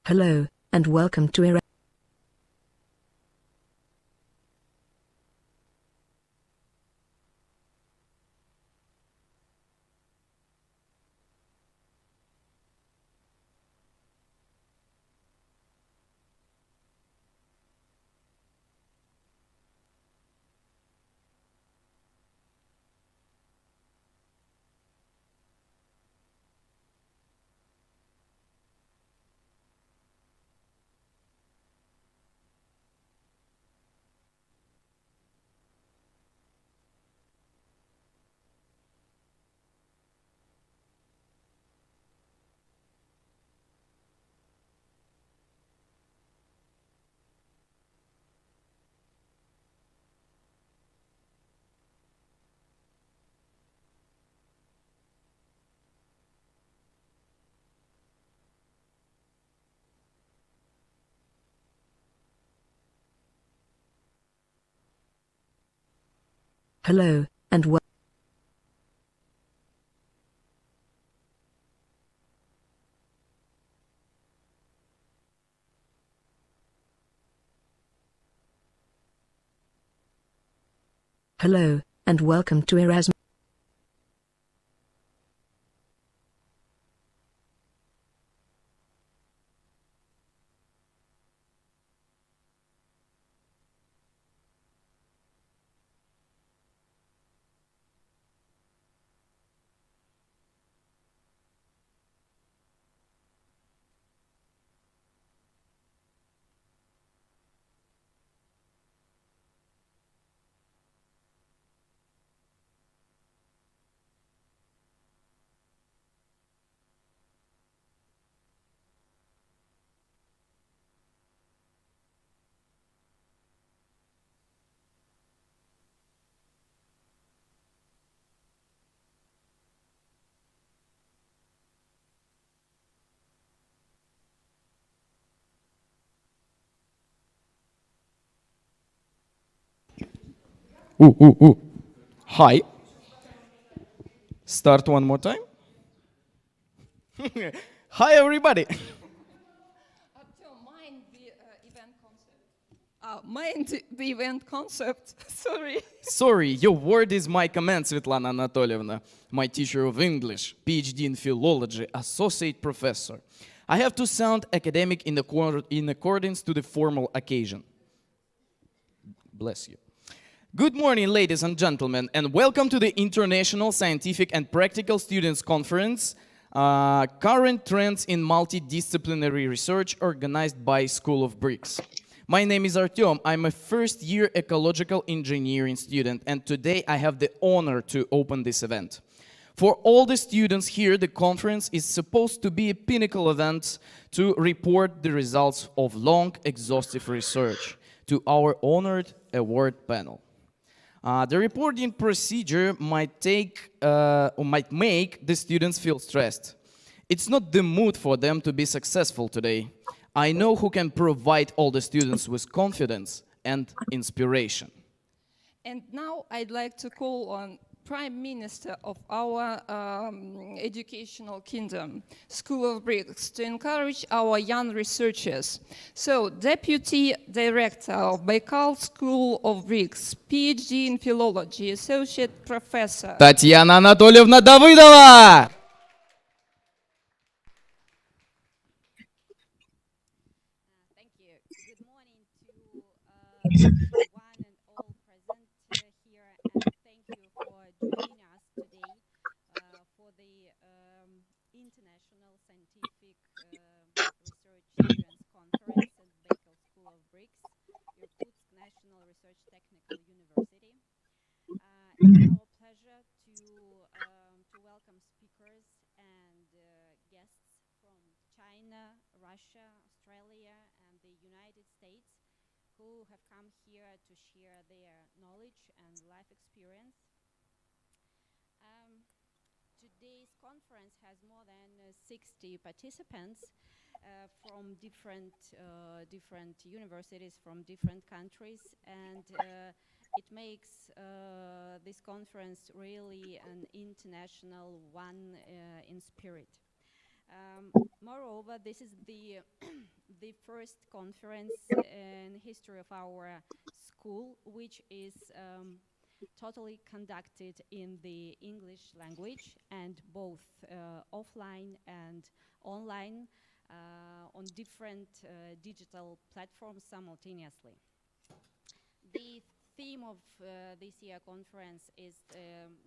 Hello, and welcome to Hello, and hello, and welcome to Erasmus. Ooh, ooh, ooh. Hi. Start one more time. Hi, everybody. Mind the event concept. Sorry. Sorry, your word is my command, Svetlana Anatolievna, my teacher of English, PhD in philology, associate professor. I have to sound academic in accordance to the formal occasion. Bless you. Good morning, ladies and gentlemen, and welcome to the International Scientific and Practical Students Conference, Current Trends in Multidisciplinary Research, organized by School of Bricks. My name is Artyom. I'm a first-year ecological engineering student, and today I have the honor to open this event. For all the students here, the conference is supposed to be a pinnacle event to report the results of long, exhaustive research to our honored award panel. The reporting procedure might make the students feel stressed. It's not the mood for them to be successful today. I know who can provide all the students with confidence and inspiration. And now I'd like to call on Prime Minister of our educational kingdom, School of Bricks, to encourage our young researchers. So, Deputy Director of Baikal School of Bricks, PhD in Philology, Associate Professor Татьяна Анатольевна Давыдова! Thank you. Good morning to one and all present here, and thank you for joining us today for the International Scientific Research Students Conference at Baikal School of Bricks, Irkutsk National Research Technical University. It's our pleasure to welcome speakers and guests from China, Russia, Australia, and the United States who have come here to share their knowledge and life experience. Today's conference has more than 60 participants from different universities from different countries, and it makes this conference really an international one in spirit. Moreover, this is the the first conference in history of our school, which is totally conducted in the English language and both offline and online on different digital platforms simultaneously. The theme of this year conference is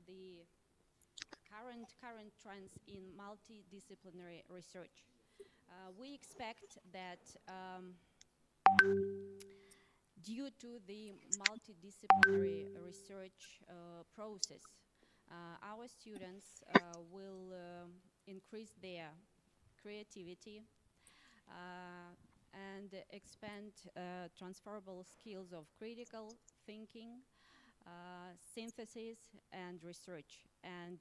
the current trends in multidisciplinary research. We expect that due to the multidisciplinary research process, our students will increase their creativity and expand transferable skills of critical thinking, synthesis, and research, and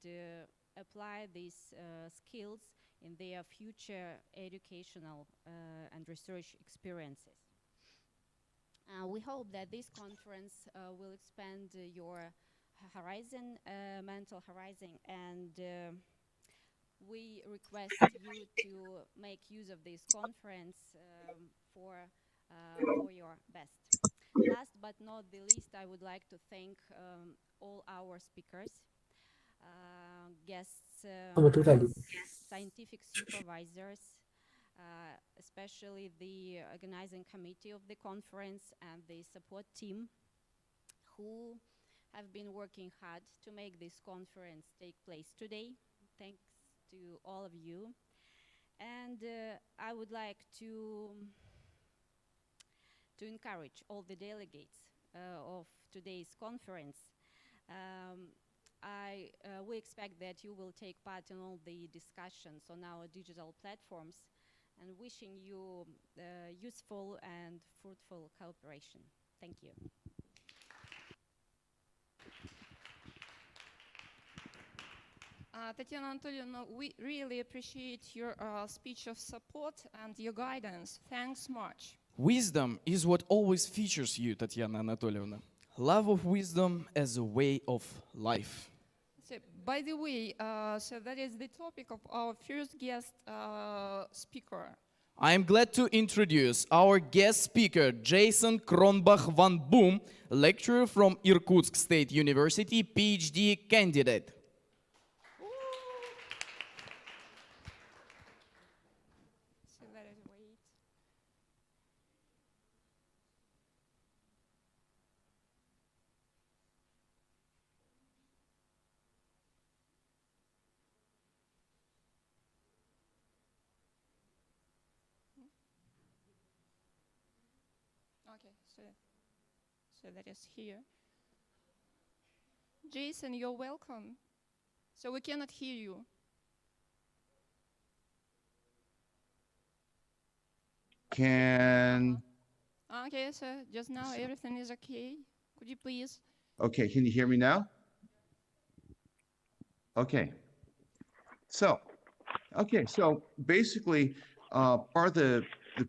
apply these skills in their future educational and research experiences. We hope that this conference will expand your horizon, mental horizon, and we request you to make use of this conference for your best. Last but not the least, I would like to thank all our speakers, guests, scientific supervisors, especially the organizing committee of the conference and the support team who have been working hard to make this conference take place today. Thanks to all of you. And I would like to encourage all the delegates of today's conference. We expect that you will take part in all the discussions on our digital platforms, and wishing you useful and fruitful cooperation. Thank you. Tatiana Anatolievna, we really appreciate your speech of support and your guidance. Thanks much. Wisdom is what always features you, Tatiana Anatolievna. Love of wisdom as a way of life. So, by the way, so that is the topic of our first guest speaker. I am glad to introduce our guest speaker, Jason Kronbach van Boom, lecturer from Irkutsk State University, PhD candidate. So let us wait. Okay, so that is here. Jason, you're welcome. So we cannot hear you. Can Okay, so just now everything is okay. Could you please? okay, can you hear me now? Okay. So basically, part of the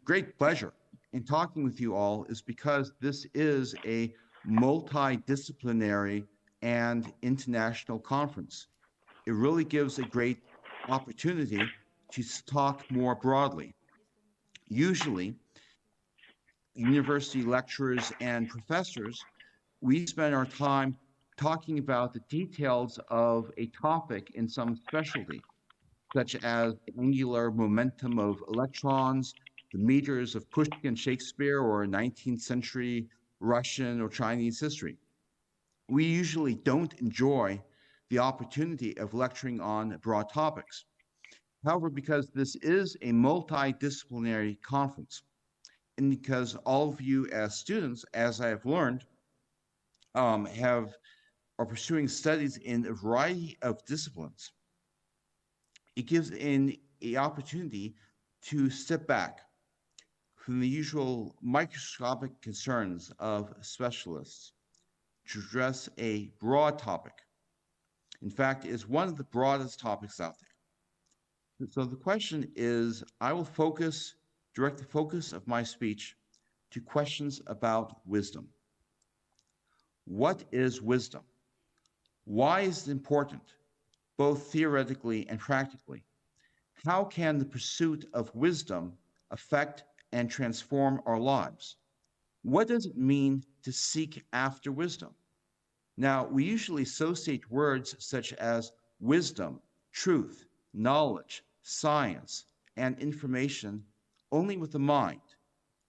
great pleasure in talking with you all is because this is a multidisciplinary and international conference. It really gives a great opportunity to talk more broadly. Usually, university lecturers and professors, we spend our time talking about the details of a topic in some specialty, such as the angular momentum of electrons, the meters of Pushkin Shakespeare, or 19th century Russian or Chinese history. We usually don't enjoy the opportunity of lecturing on broad topics. However, because this is a multidisciplinary conference, and because all of you as students, as I have learned, are pursuing studies in a variety of disciplines, it gives an opportunity to step back from the usual microscopic concerns of specialists to address a broad topic. In fact, it is one of the broadest topics out there. So the question is, I will direct the focus of my speech to questions about wisdom. What is wisdom? Why is it important, both theoretically and practically? How can the pursuit of wisdom affect and transform our lives? What does it mean to seek after wisdom? Now, we usually associate words such as wisdom, truth, knowledge, science, and information only with the mind,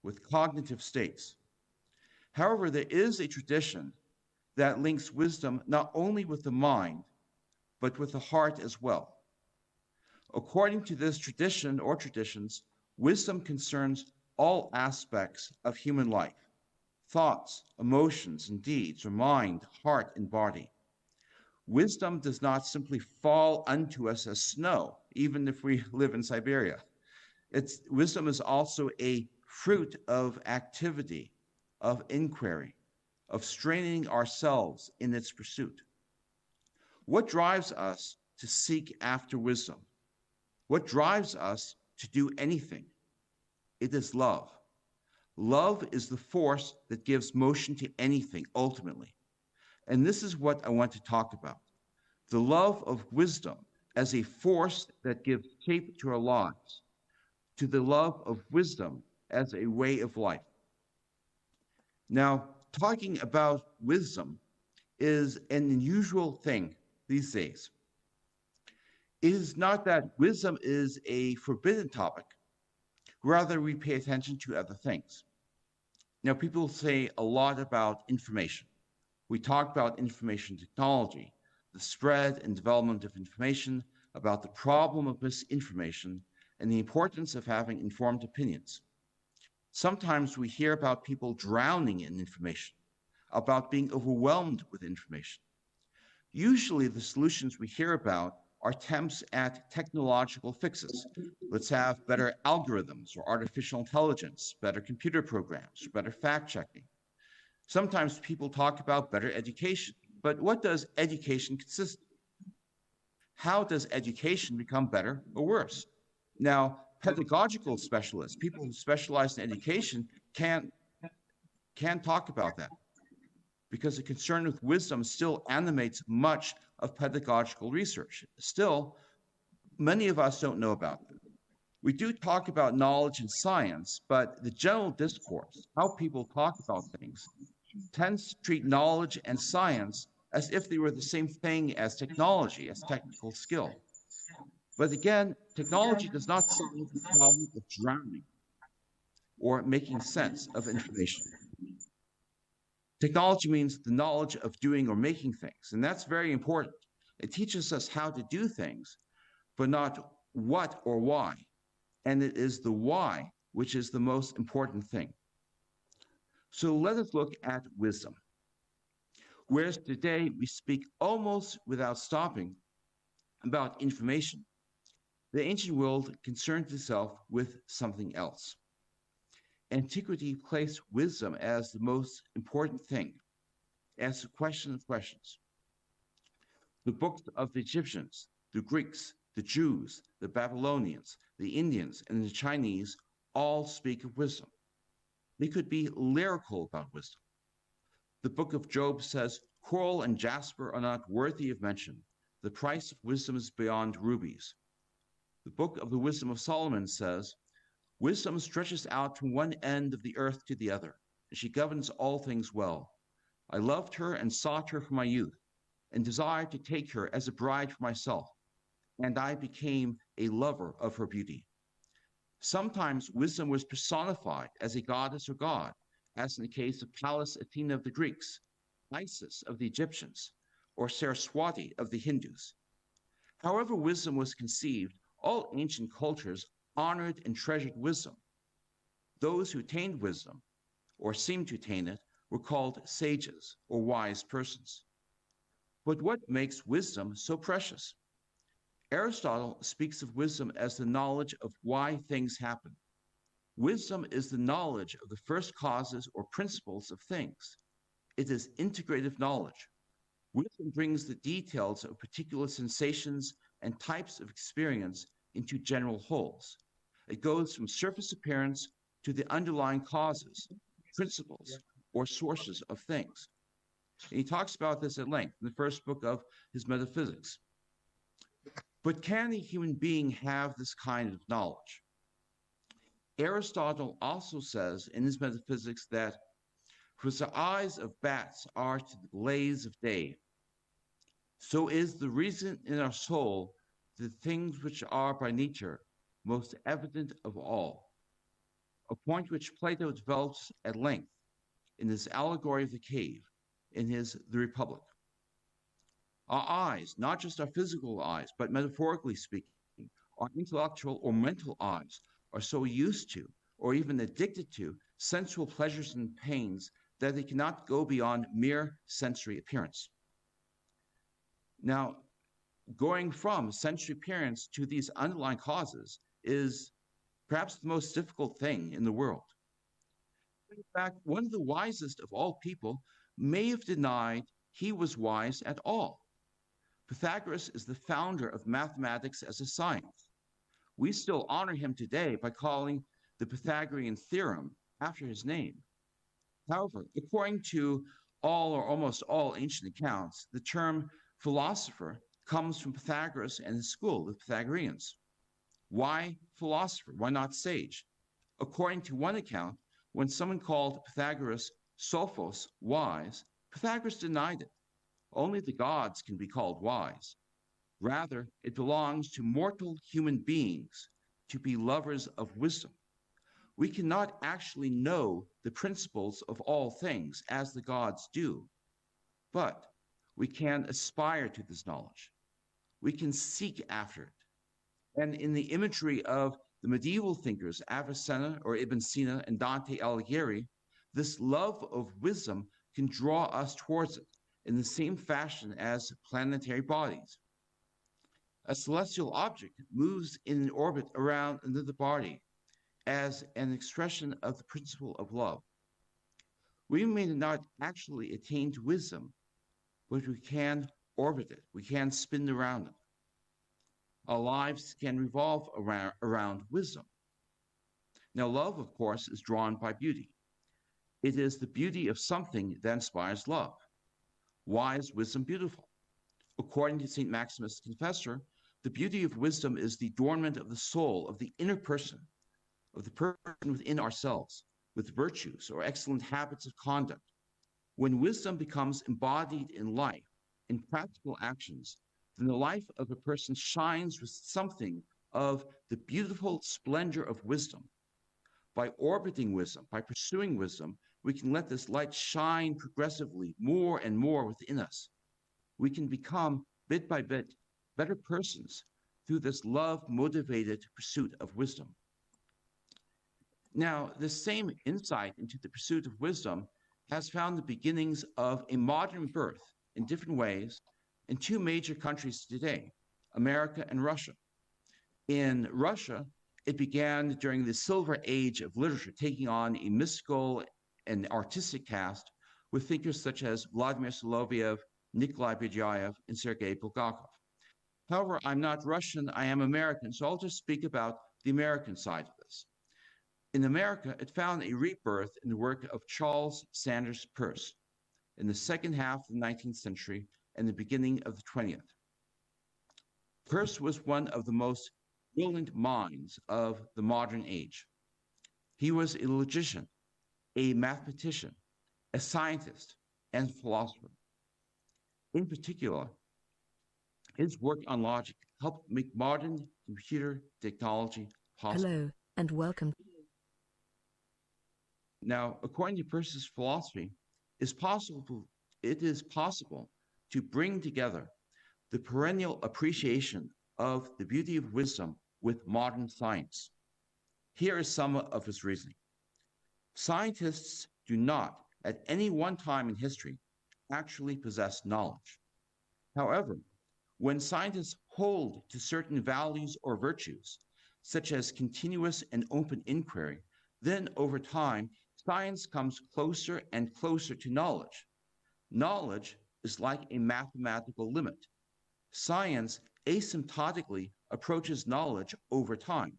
with cognitive states. However, there is a tradition that links wisdom not only with the mind, but with the heart as well. According to this tradition or traditions, wisdom concerns all aspects of human life: thoughts, emotions, and deeds, or mind, heart, and body. Wisdom does not simply fall unto us as snow, even if we live in Siberia. Wisdom is also a fruit of activity, of inquiry, of straining ourselves in its pursuit. What drives us to seek after wisdom? What drives us to do anything? It is love. Love is the force that gives motion to anything, ultimately. And this is what I want to talk about: the love of wisdom as a force that gives shape to our lives, to the love of wisdom as a way of life. Now, talking about wisdom is an unusual thing these days. It is not that wisdom is a forbidden topic, rather, we pay attention to other things. Now, people say a lot about information. We talk about information technology, the spread and development of information, about the problem of misinformation, and the importance of having informed opinions. Sometimes we hear about people drowning in information, about being overwhelmed with information. Usually, the solutions we hear about are attempts at technological fixes. Let's have better algorithms or artificial intelligence, better computer programs, better fact-checking. Sometimes people talk about better education, but what does education consist of? How does education become better or worse? Now, pedagogical specialists, people who specialize in education, can talk about that, because the concern with wisdom still animates much of pedagogical research. Still, many of us don't know about it. We do talk about knowledge and science, but the general discourse, how people talk about things, tends to treat knowledge and science as if they were the same thing as technology, as technical skill. But again, technology does not solve the problem of drowning or making sense of information. Technology means the knowledge of doing or making things, and that's very important. It teaches us how to do things, but not what or why. And it is the why which is the most important thing. So let us look at wisdom. Whereas today we speak almost without stopping about information, the ancient world concerned itself with something else. Antiquity placed wisdom as the most important thing, as the question of questions. The books of the Egyptians, the Greeks, the Jews, the Babylonians, the Indians, and the Chinese all speak of wisdom. They could be lyrical about wisdom. The book of Job says, "Coral and jasper are not worthy of mention. The price of wisdom is beyond rubies." The book of the Wisdom of Solomon says, "Wisdom stretches out from one end of the earth to the other, and she governs all things well. I loved her and sought her from my youth, and desired to take her as a bride for myself, and I became a lover of her beauty." Sometimes wisdom was personified as a goddess or god, as in the case of Pallas Athena of the Greeks, Isis of the Egyptians, or Saraswati of the Hindus. However wisdom was conceived, all ancient cultures honored and treasured wisdom. Those who attained wisdom, or seemed to attain it, were called sages or wise persons. But what makes wisdom so precious? Aristotle speaks of wisdom as the knowledge of why things happen. Wisdom is the knowledge of the first causes or principles of things. It is integrative knowledge. Wisdom brings the details of particular sensations and types of experience into general wholes. It goes from surface appearance to the underlying causes, principles, or sources of things. And he talks about this at length in the first book of his Metaphysics. But can a human being have this kind of knowledge? Aristotle also says in his Metaphysics that for as the eyes of bats are to the blaze of day, so is the reason in our soul the things which are by nature most evident of all, a point which Plato develops at length in his allegory of the cave, in his The Republic. Our eyes, not just our physical eyes, but metaphorically speaking, our intellectual or mental eyes are so used to, or even addicted to, sensual pleasures and pains that they cannot go beyond mere sensory appearance. Now, going from sensory appearance to these underlying causes is perhaps the most difficult thing in the world. In fact, one of the wisest of all people may have denied he was wise at all. Pythagoras is the founder of mathematics as a science. We still honor him today by calling the Pythagorean theorem after his name. However, according to all or almost all ancient accounts, the term philosopher comes from Pythagoras and his school, the Pythagoreans. Why philosopher? Why not sage? According to one account, when someone called Pythagoras Sophos, wise, Pythagoras denied it. Only the gods can be called wise. Rather, it belongs to mortal human beings to be lovers of wisdom. We cannot actually know the principles of all things as the gods do, but we can aspire to this knowledge. We can seek after it. And in the imagery of the medieval thinkers, Avicenna or Ibn Sina and Dante Alighieri, this love of wisdom can draw us towards it in the same fashion as planetary bodies. A celestial object moves in an orbit around another body as an expression of the principle of love. We may not actually attain to wisdom, but we can orbit it, we can spin around it. Our lives can revolve around wisdom. Now, love, of course, is drawn by beauty. It is the beauty of something that inspires love. Why is wisdom beautiful? According to St. Maximus the Confessor, the beauty of wisdom is the adornment of the soul, of the inner person, of the person within ourselves, with virtues or excellent habits of conduct. When wisdom becomes embodied in life, in practical actions, then the life of a person shines with something of the beautiful splendor of wisdom. By orbiting wisdom, by pursuing wisdom, we can let this light shine progressively more and more within us. We can become, bit by bit, better persons through this love-motivated pursuit of wisdom. Now, this same insight into the pursuit of wisdom has found the beginnings of a modern birth in different ways in two major countries today, America and Russia. In Russia, it began during the Silver Age of literature, taking on a mystical and artistic cast with thinkers such as Vladimir Soloviev, Nikolai Berdyaev, and Sergei Bulgakov. However, I'm not Russian, I am American, so I'll just speak about the American side of this. In America, it found a rebirth in the work of Charles Sanders Peirce in the second half of the 19th century and the beginning of the 20th. Peirce was one of the most brilliant minds of the modern age. He was a logician, a mathematician, a scientist, and philosopher. In particular, his work on logic helped make modern computer technology possible. Hello, and welcome. Now, according to Peirce's philosophy, it is possible to bring together the perennial appreciation of the beauty of wisdom with modern science. Here is some of his reasoning. Scientists do not, at any one time in history, actually possess knowledge. However, when scientists hold to certain values or virtues, such as continuous and open inquiry, then over time, science comes closer and closer to knowledge. Knowledge is like a mathematical limit. Science asymptotically approaches knowledge over time.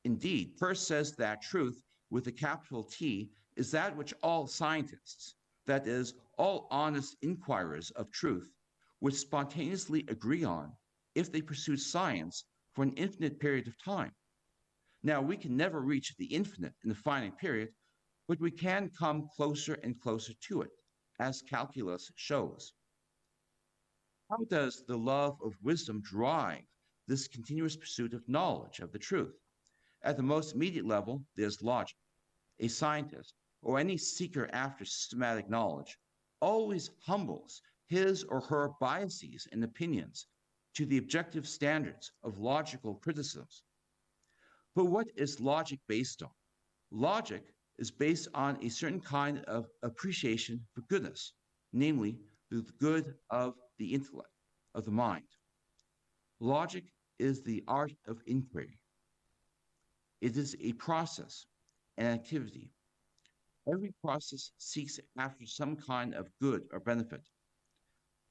Indeed, Peirce says that truth, with a capital T, is that which all scientists, that is, all honest inquirers of truth, would spontaneously agree on if they pursued science for an infinite period of time. Now, we can never reach the infinite in the finite period, but we can come closer and closer to it, as calculus shows. How does the love of wisdom drive this continuous pursuit of knowledge, of the truth? At the most immediate level, there's logic. A scientist, or any seeker after systematic knowledge, always humbles his or her biases and opinions to the objective standards of logical criticisms. But what is logic based on? Logic is based on a certain kind of appreciation for goodness, namely the good of the intellect, of the mind. Logic is the art of inquiry. It is a process, an activity. Every process seeks after some kind of good or benefit.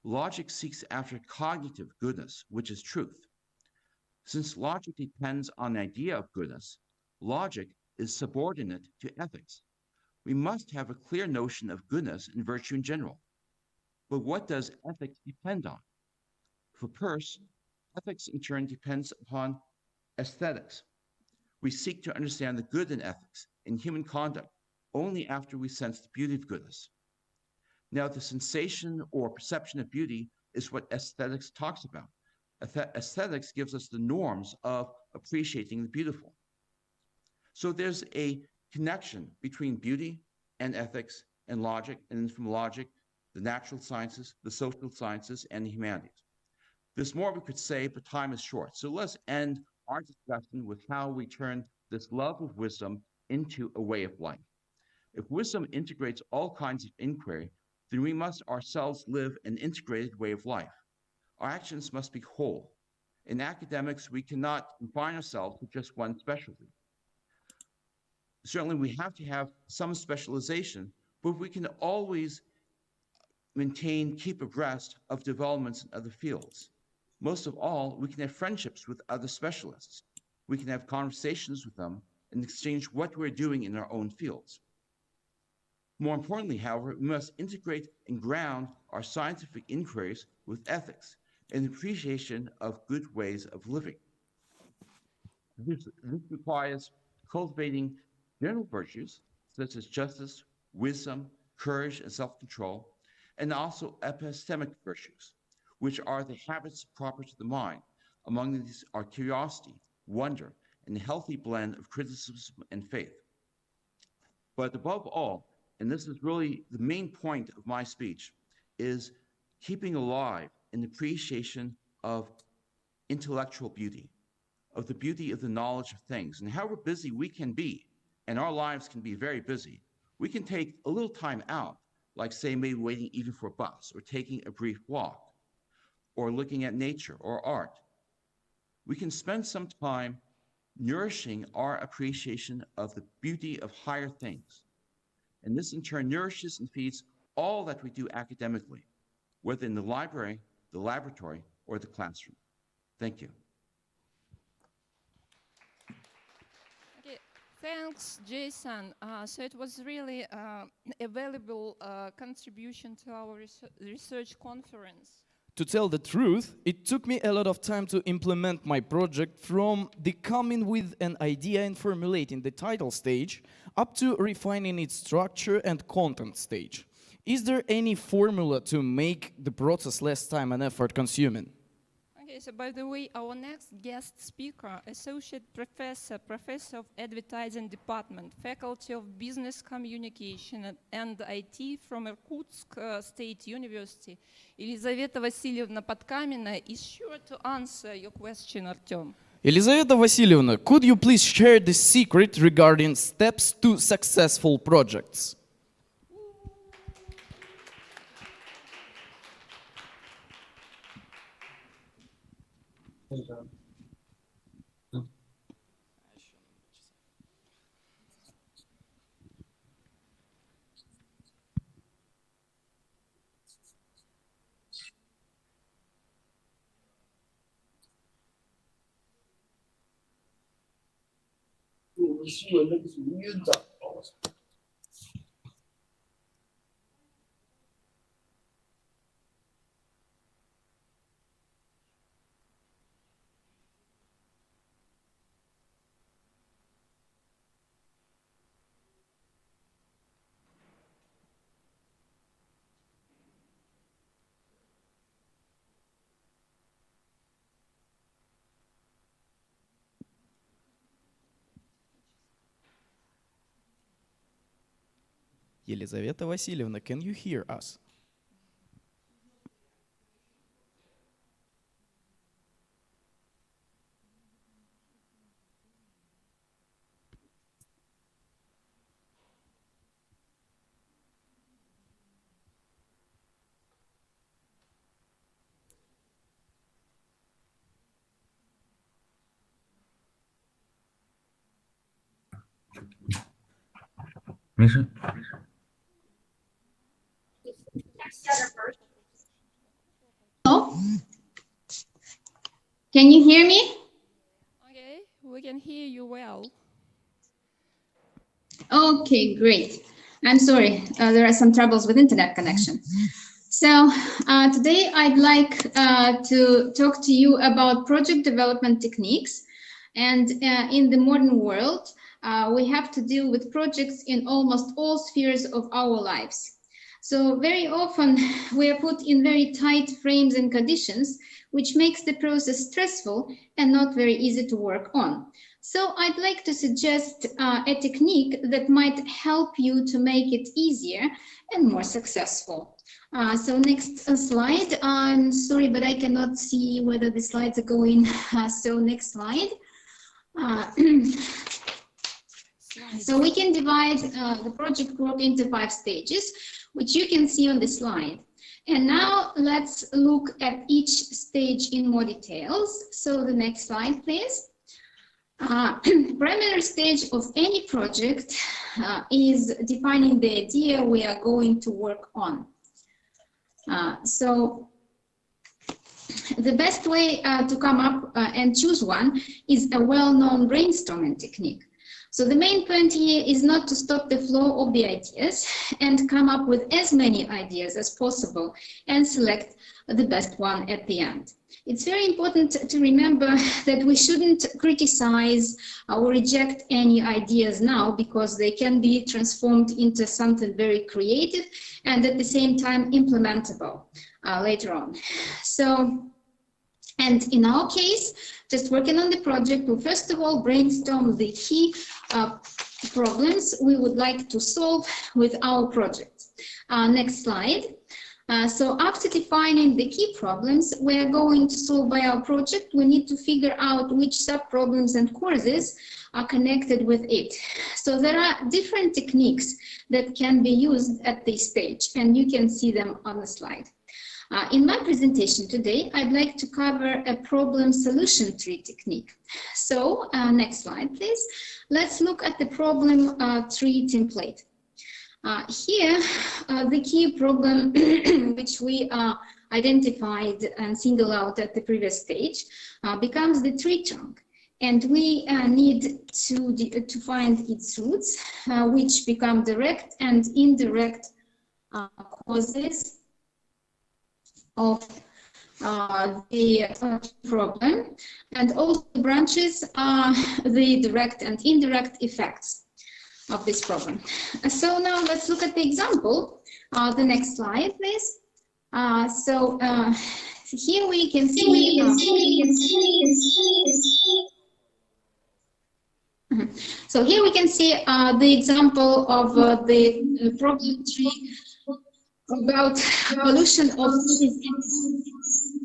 Logic seeks after cognitive goodness, which is truth. Since logic depends on the idea of goodness, logic is subordinate to ethics. We must have a clear notion of goodness and virtue in general. But what does ethics depend on? For Peirce, ethics in turn depends upon aesthetics. We seek to understand the good in ethics, in human conduct, only after we sense the beauty of goodness. Now, the sensation or perception of beauty is what aesthetics talks about. Aesthetics gives us the norms of appreciating the beautiful. So there's a connection between beauty and ethics and logic, and then from logic, the natural sciences, the social sciences, and the humanities. There's more we could say, but time is short. So let's end our discussion with how we turn this love of wisdom into a way of life. If wisdom integrates all kinds of inquiry, then we must ourselves live an integrated way of life. Our actions must be whole. In academics, we cannot confine ourselves to just one specialty. Certainly, we have to have some specialization, but we can always keep abreast of developments in other fields. Most of all, we can have friendships with other specialists. We can have conversations with them and exchange what we're doing in our own fields. More importantly, however, we must integrate and ground our scientific inquiries with ethics and appreciation of good ways of living. This requires cultivating general virtues such as justice, wisdom, courage, and self-control, and also epistemic virtues, which are the habits proper to the mind. Among these are curiosity, wonder, and a healthy blend of criticism and faith. But above all, and this is really the main point of my speech, is keeping alive an appreciation of intellectual beauty, of the beauty of the knowledge of things. And however busy we can be, and our lives can be very busy, we can take a little time out, like say maybe waiting even for a bus, or taking a brief walk, or looking at nature or art. We can spend some time nourishing our appreciation of the beauty of higher things. And this in turn nourishes and feeds all that we do academically, whether in the library, the laboratory, or the classroom. Thank you. Okay, thanks, Jason. So it was really a valuable contribution to our research conference. To tell the truth, it took me a lot of time to implement my project, from the coming with an idea and formulating the title stage up to refining its structure and content stage. Is there any formula to make the process less time and effort consuming? Okay, so by the way, our next guest speaker, Associate Professor, Professor of Advertising Department, Faculty of Business Communication and IT from Irkutsk State University, Елизавета Васильевна Подкамина, is sure to answer your question, Artyom. Елизавета Васильевна, could you please share the secret regarding steps to successful projects? Елизавета Васильевна, can you hear us? Миша? Hello? Can you hear me? Okay, we can hear you well. Okay, great. I'm sorry, there are some troubles with internet connection. So today I'd like to talk to you about project development techniques. And in the modern world, we have to deal with projects in almost all spheres of our lives. So very often we are put in very tight frames and conditions, which makes the process stressful and not very easy to work on. So I'd like to suggest a technique that might help you to make it easier and more successful. So next slide. I'm sorry, but I cannot see whether the slides are going. So next slide. So we can divide the project work into 5 stages, which you can see on the slide. And now let's look at each stage in more details. So the next slide, please. Primary stage of any project is defining the idea we are going to work on. So the best way to come up and choose one is a well-known brainstorming technique. So the main point here is not to stop the flow of the ideas and come up with as many ideas as possible and select the best one at the end. It's very important to remember that we shouldn't criticize or reject any ideas now, because they can be transformed into something very creative and at the same time implementable later on. So, and in our case, just working on the project, we first of all brainstorm the key problems we would like to solve with our project. Next slide. So after defining the key problems we are going to solve by our project, we need to figure out which sub-problems and courses are connected with it. So there are different techniques that can be used at this stage, and you can see them on the slide. In my presentation today, I'd like to cover a problem solution tree technique. So next slide, please. Let's look at the problem tree template. Here, the key problem which we identified and singled out at the previous stage becomes the tree trunk. And we need to find its roots, which become direct and indirect causes of the problem, and also the branches are the direct and indirect effects of this problem. So now let's look at the example. The next slide, please. So here we can see. So here we can see the example of the problem tree about pollution of cities.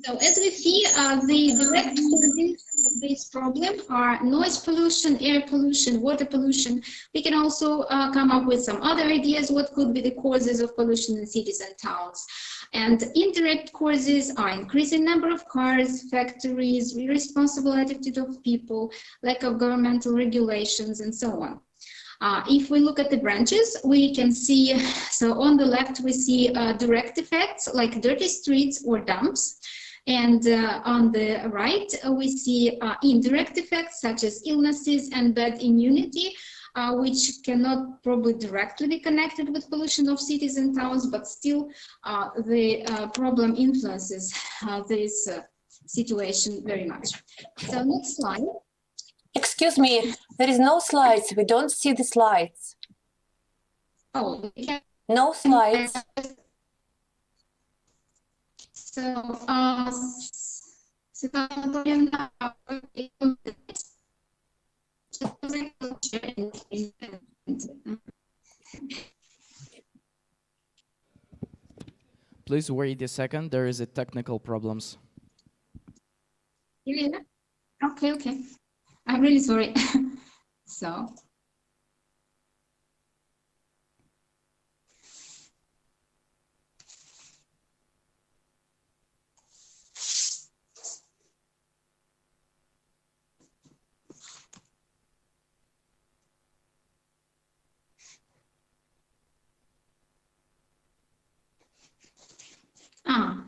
So as we see, the direct causes of this problem are noise pollution, air pollution, water pollution. We can also come up with some other ideas what could be the causes of pollution in cities and towns. And indirect causes are increasing number of cars, factories, irresponsible attitude of people, lack of governmental regulations, and so on. If we look at the branches, we can see, so on the left we see direct effects like dirty streets or dumps. And on the right, we see indirect effects such as illnesses and bad immunity, which cannot probably directly be connected with pollution of cities and towns, but still the problem influences this situation very much. So next slide. Excuse me, there is no slides. We don't see the slides. Oh, no slides. So, Please wait a second. There is a technical problems. Yeah. Okay, okay. I'm really sorry. So.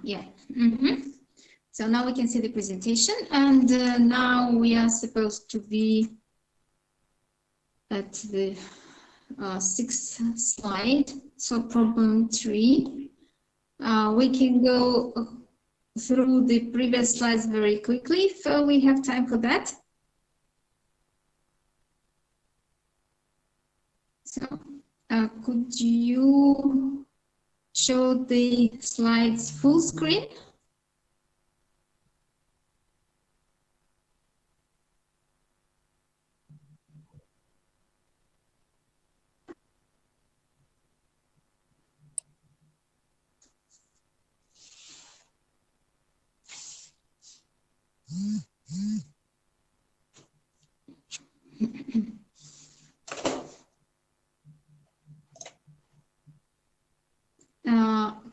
Yeah. So now we can see the presentation, and now we are supposed to be at the sixth slide. So problem 3. We can go through the previous slides very quickly if we have time for that. So could you show the slides full screen?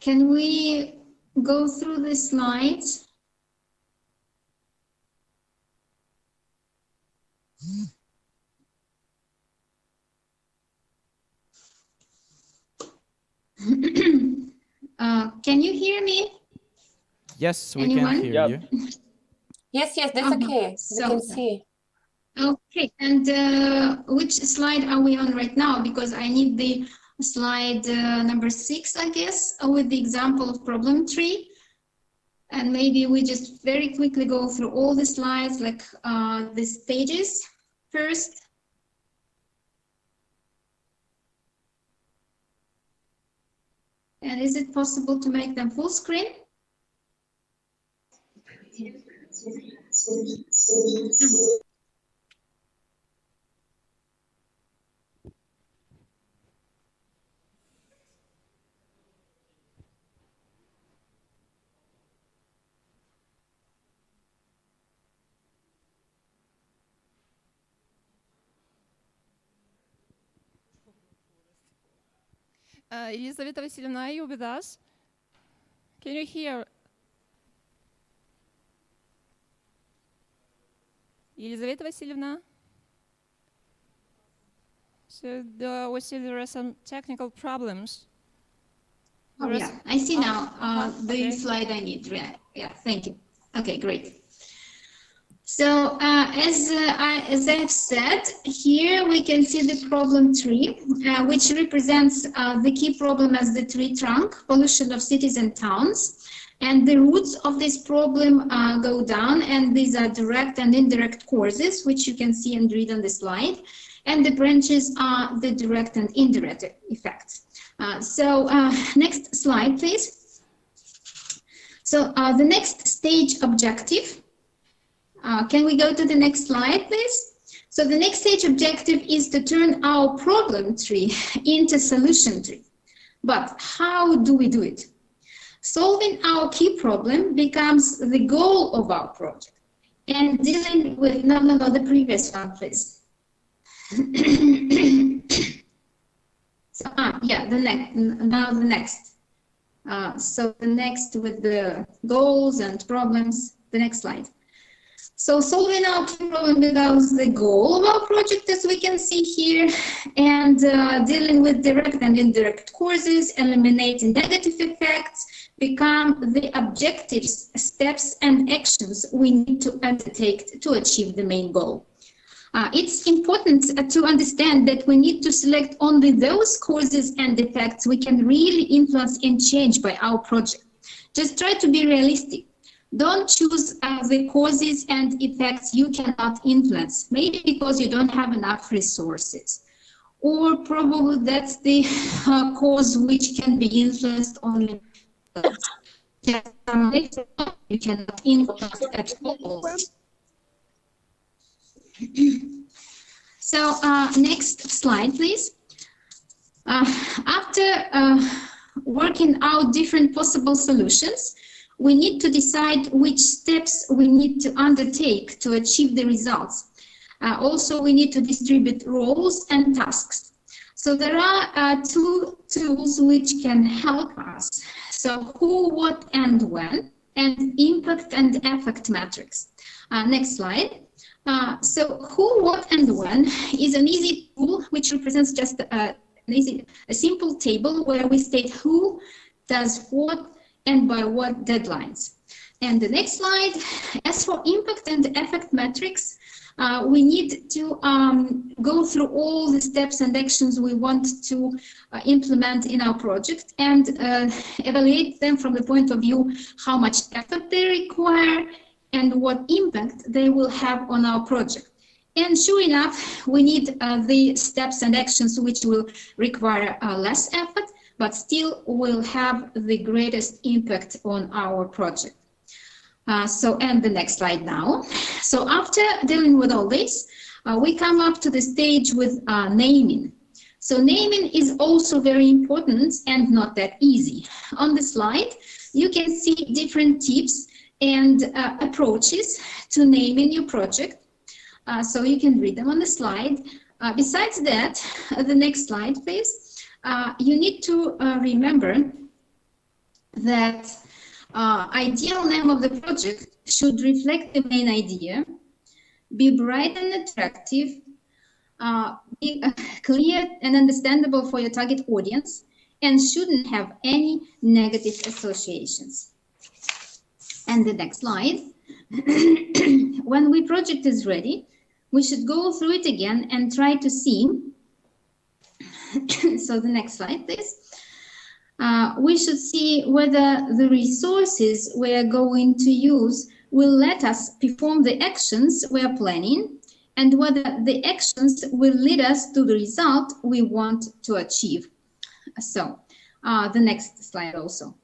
Can we go through the slides? Can you hear me? Yes, we Anyone? can hear you. Yes, yes, that's okay. We can see. Okay, and which slide are we on right now? Because I need the slide number 6, I guess, with the example of problem 3. And maybe we just very quickly go through all the slides, like the stages first. And is it possible to make them full screen? Elizaveta Vasilyevna, are you with us? Can you hear? Elizaveta Vasilyevna? So we see there are some technical problems. Oh, yeah, I see now the okay. slide I need. Yeah, thank you. Okay, great. So as I've said, here we can see the problem 3, which represents the key problem as the tree trunk, pollution of cities and towns. And the roots of this problem go down, and these are direct and indirect causes, which you can see and read on the slide. And the branches are the direct and indirect effects. So next slide, please. So the next stage objective. Can we go to the next slide, please? So the next stage objective is to turn our problem tree into solution tree. But how do we do it? Solving our key problem becomes the goal of our project. And dealing with, no, the previous one, please. So, yeah, the next. So the next with the goals and problems, the next slide. So solving our key problem becomes the goal of our project, as we can see here, and dealing with direct and indirect causes, eliminating negative effects, become the objectives, steps, and actions we need to undertake to achieve the main goal. It's important to understand that we need to select only those causes and effects we can really influence and change by our project. Just try to be realistic. Don't choose the causes and effects you cannot influence, maybe because you don't have enough resources. Or probably that's the cause which can be influenced only. You cannot influence at all. So next slide, please. After working out different possible solutions, we need to decide which steps we need to undertake to achieve the results. Also, we need to distribute roles and tasks. So there are two tools which can help us. So who, what, and when, and impact and effect metrics. Next slide. So who, what, and when is an easy tool which represents just a simple table where we state who does what and by what deadlines. And the next slide, as for impact and effect metrics, we need to go through all the steps and actions we want to implement in our project and evaluate them from the point of view how much effort they require and what impact they will have on our project. And sure enough, we need the steps and actions which will require less effort, but still will have the greatest impact on our project. And the next slide now. So after dealing with all this, we come up to the stage with naming. So naming is also very important and not that easy. On the slide, you can see different tips and approaches to naming your project. So you can read them on the slide. Besides that, the next slide, please. You need to remember that ideal name of the project should reflect the main idea, be bright and attractive, be clear and understandable for your target audience, and shouldn't have any negative associations. And the next slide. When the project is ready, we should go through it again and try to see. So the next slide, please. We should see whether the resources we are going to use will let us perform the actions we are planning and whether the actions will lead us to the result we want to achieve. So the next slide also.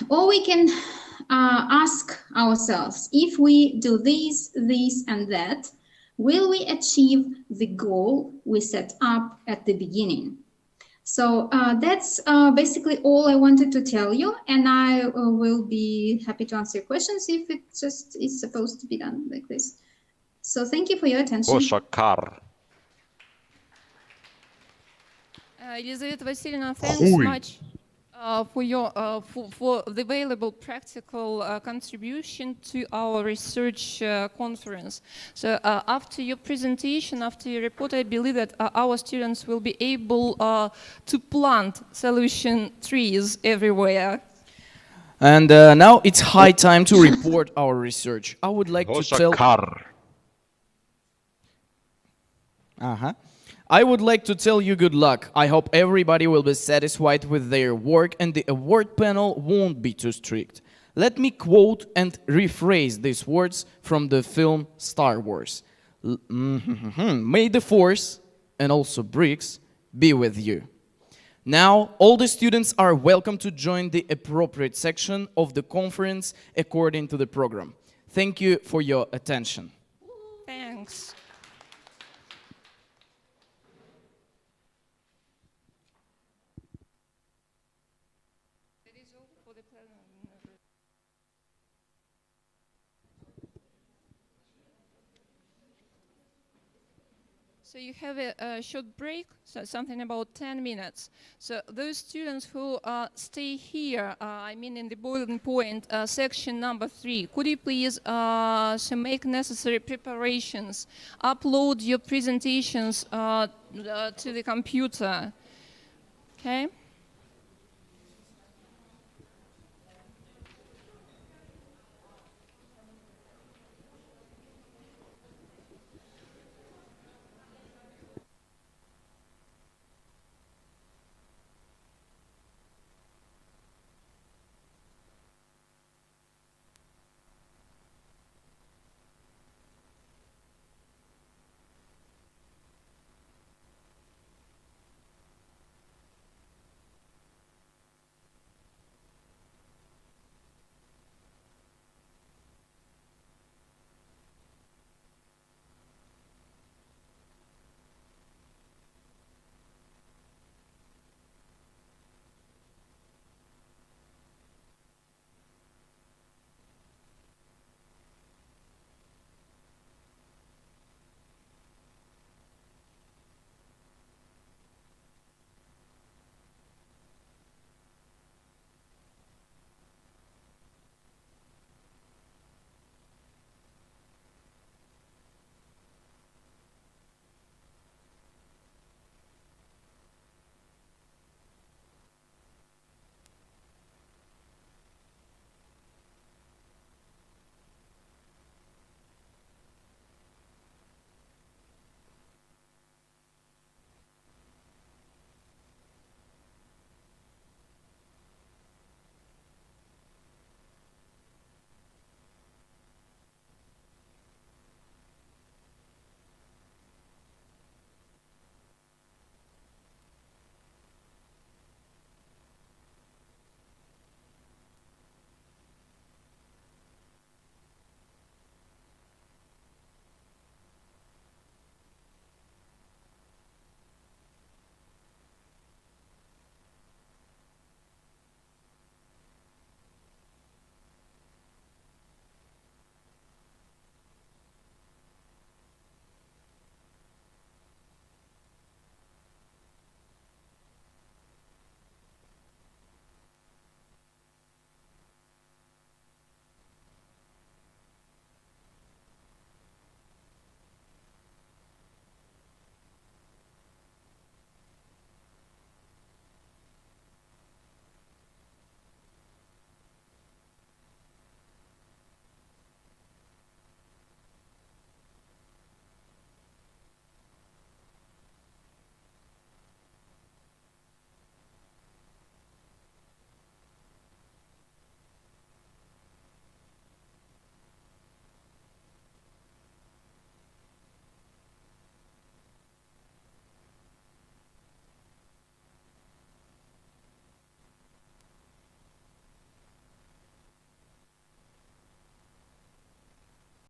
Or we can ask ourselves, if we do this, and that, will we achieve the goal we set up at the beginning? So that's basically all I wanted to tell you, and I will be happy to answer questions if it just is supposed to be done like this. So thank you for your attention. Elizaveta Vasilevna, thanks much for your for the available practical contribution to our research conference. So after your presentation, after your report, I believe that our students will be able to plant solution trees everywhere. And now it's high time to report our research. I would like to tell... I would like to tell you good luck. I hope everybody will be satisfied with their work and the award panel won't be too strict. Let me quote and rephrase these words from the film Star Wars. May the Force, and also bricks, be with you. Now, all the students are welcome to join the appropriate section of the conference according to the program. Thank you for your attention. Thanks. So you have a short break, so something about 10 minutes. So those students who stay here, I mean in the boiling point, section number 3, could you please so make necessary preparations, upload your presentations to the computer, okay?